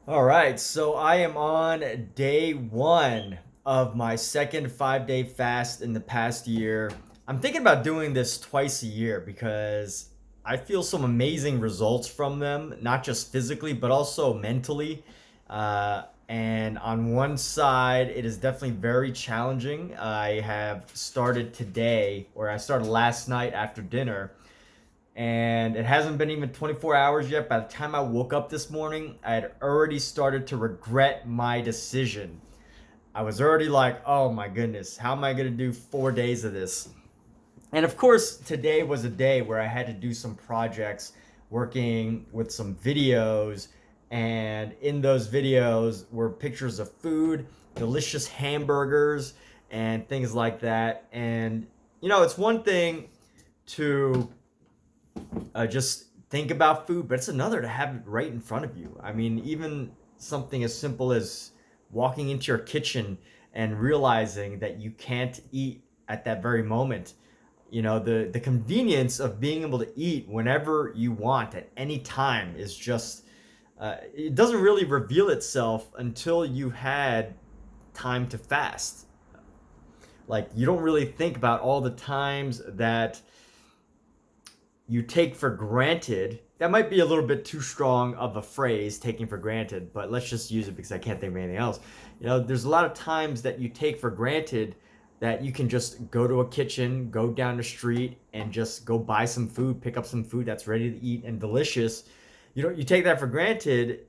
All right, so I am on day one of my second 5 day fast in the past year. I'm thinking about doing this twice a year because I feel some amazing results from them, not just physically, but also mentally. And on one side, it is definitely very challenging. I have started today, or I started last night after dinner, and it hasn't been even 24 hours yet. By the time I woke up this morning, I had already started to regret my decision. I was already like, oh my goodness, how am I going to do 4 days of this? And of course, today was a day where I had to do some projects working with some videos. And in those videos were pictures of food, delicious hamburgers, and things like that. And, it's one thing to just think about food, but it's another to have it right in front of you. I mean, even something as simple as walking into your kitchen and realizing that you can't eat at that very moment. The convenience of being able to eat whenever you want at any time is just, it doesn't really reveal itself until you had time to fast. Like, you don't really think about all the times that you take for granted. That might be a little bit too strong of a phrase, taking for granted, but let's just use it because I can't think of anything else. There's a lot of times that you take for granted that you can just go to a kitchen, go down the street, and just go buy some food, pick up some food that's ready to eat and delicious. You take that for granted,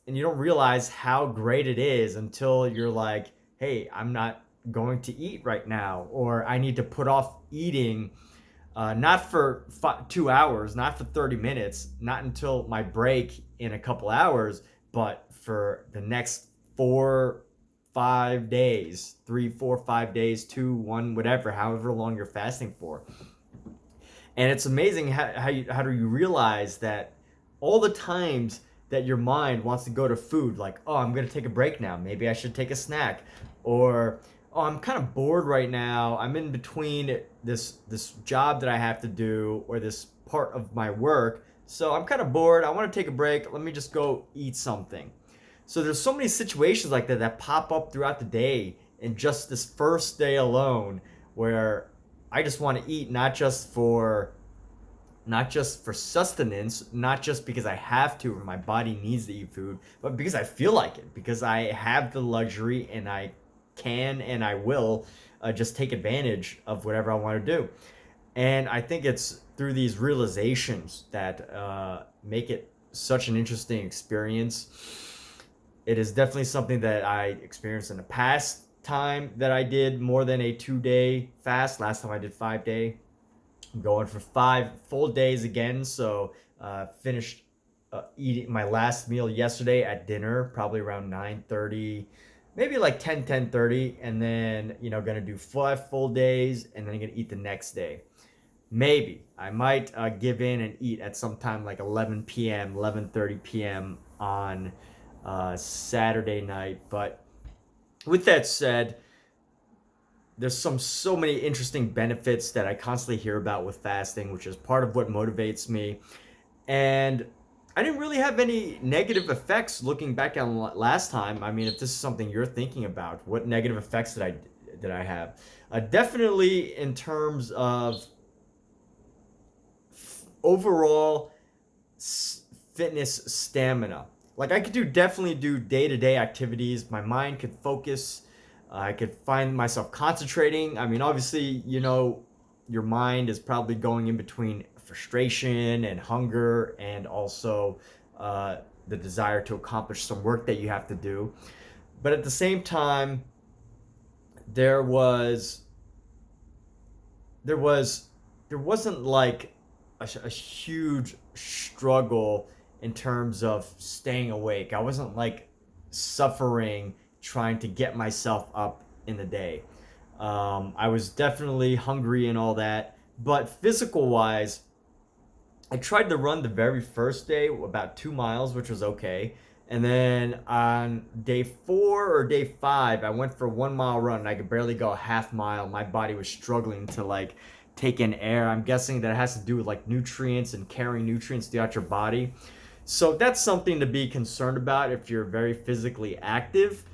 and you don't realize how great it is until you're like, hey, I'm not going to eat right now, or I need to put off eating, not for 2 hours, not for 30 minutes, not until my break in a couple hours, but for the next 4, 5 days, 3, 4, 5 days, 2, 1, whatever, however long you're fasting for. And it's amazing how do you realize that all the times that your mind wants to go to food, like, oh, I'm going to take a break now. Maybe I should take a snack. Or, oh, I'm kind of bored right now. I'm in between this job that I have to do, or this part of my work. So I'm kind of bored. I want to take a break. Let me just go eat something. So there's so many situations like that pop up throughout the day in just this first day alone, where I just want to eat, not just for sustenance, not just because I have to or my body needs to eat food, but because I feel like it, because I have the luxury and I can and I will just take advantage of whatever I want to do. And I think it's through these realizations that make it such an interesting experience. It is definitely something that I experienced in the past time that I did more than a 2 day fast. Last time I did 5 day. I'm going for 5 full days again. So finished eating my last meal yesterday at dinner, probably around 9:30, maybe like 10:30, and then gonna do 5 full days, and then gonna eat the next day. Maybe I might give in and eat at some time like 11 p.m., 11:30 p.m. on Saturday night. But with that said, there's so many interesting benefits that I constantly hear about with fasting, which is part of what motivates me. And I didn't really have any negative effects looking back on last time. I mean, if this is something you're thinking about, what negative effects did I have? Definitely in terms of overall fitness stamina. Like, I could definitely do day-to-day activities. My mind could focus. I could find myself concentrating. I mean, obviously, your mind is probably going in between frustration and hunger, and also the desire to accomplish some work that you have to do. But at the same time, there was there was there wasn't like a huge struggle in terms of staying awake. I wasn't like suffering trying to get myself up in the day. I was definitely hungry and all that, but physical wise, I tried to run the very first day about 2 miles, which was okay. And then on day 4 or day 5, I went for a 1 mile run and I could barely go a half mile. My body was struggling to like take in air. I'm guessing that it has to do with like nutrients and carrying nutrients throughout your body. So that's something to be concerned about if you're very physically active.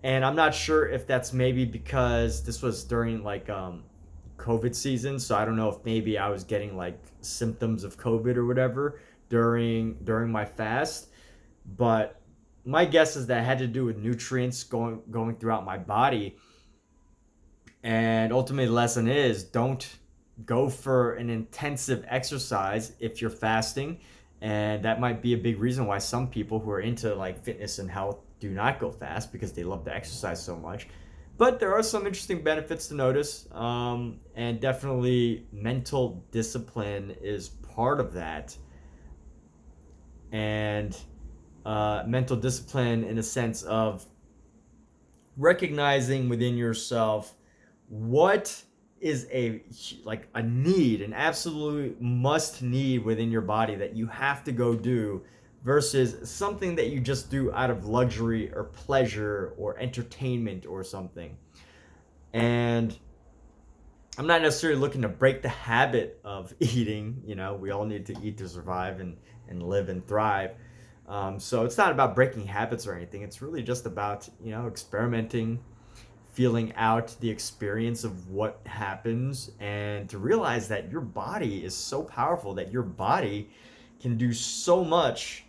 And I'm not sure if that's maybe because this was during like COVID season, so I don't know if maybe I was getting like symptoms of COVID or whatever during my fast. But my guess is that it had to do with nutrients going throughout my body. And ultimately, the lesson is don't go for an intensive exercise if you're fasting. And that might be a big reason why some people who are into like fitness and health do not go fast because they love to exercise so much. But there are some interesting benefits to notice. And definitely mental discipline is part of that. And mental discipline in a sense of recognizing within yourself what is a need, an absolute must need within your body that you have to go do versus something that you just do out of luxury or pleasure or entertainment or something. And I'm not necessarily looking to break the habit of eating. We all need to eat to survive and live and thrive. So it's not about breaking habits or anything. It's really just about, experimenting, feeling out the experience of what happens, and to realize that your body is so powerful, that your body can do so much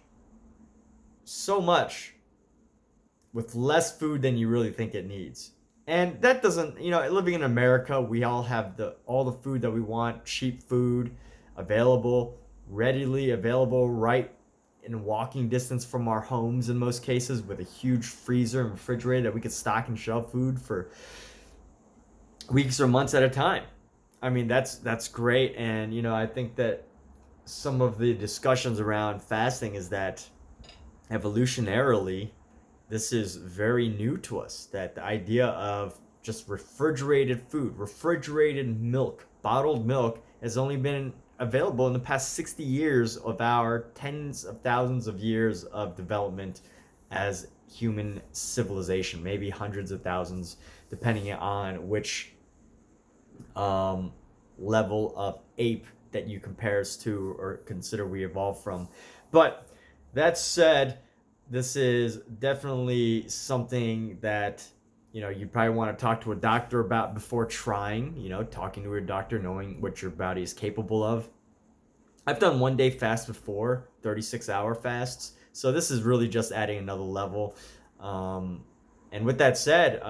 with less food than you really think it needs. And that doesn't, living in America, we all have all the food that we want, cheap food available, readily available right in walking distance from our homes in most cases, with a huge freezer and refrigerator that we could stock and shelf food for weeks or months at a time. I mean, that's great. And I think that some of the discussions around fasting is that evolutionarily this is very new to us, that the idea of just refrigerated food, refrigerated milk, bottled milk has only been available in the past 60 years of our tens of thousands of years of development as human civilization, maybe hundreds of thousands, depending on which level of ape that you compare us to or consider we evolved from. But that said, this is definitely something that you probably want to talk to a doctor about before trying. Talking to your doctor, knowing what your body is capable of. I've done 1 day fast before, 36-hour fasts, so this is really just adding another level. And with that said,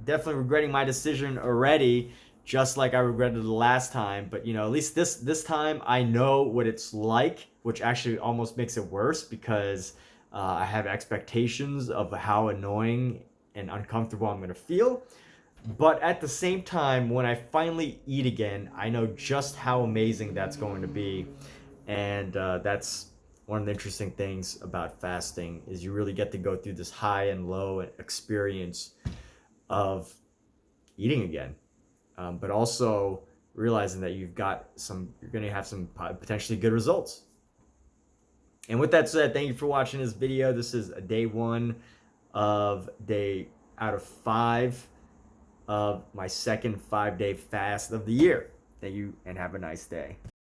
definitely regretting my decision already, just like I regretted the last time. But at least this time I know what it's like, which actually almost makes it worse because I have expectations of how annoying and uncomfortable I'm gonna feel. But at the same time, when I finally eat again, I know just how amazing that's going to be. And that's one of the interesting things about fasting, is you really get to go through this high and low experience of eating again, but also realizing that you're going to have some potentially good results. And with that said, thank you for watching this video. This is a day 1 of day out of 5 of my second 5-day fast of the year. Thank you and have a nice day.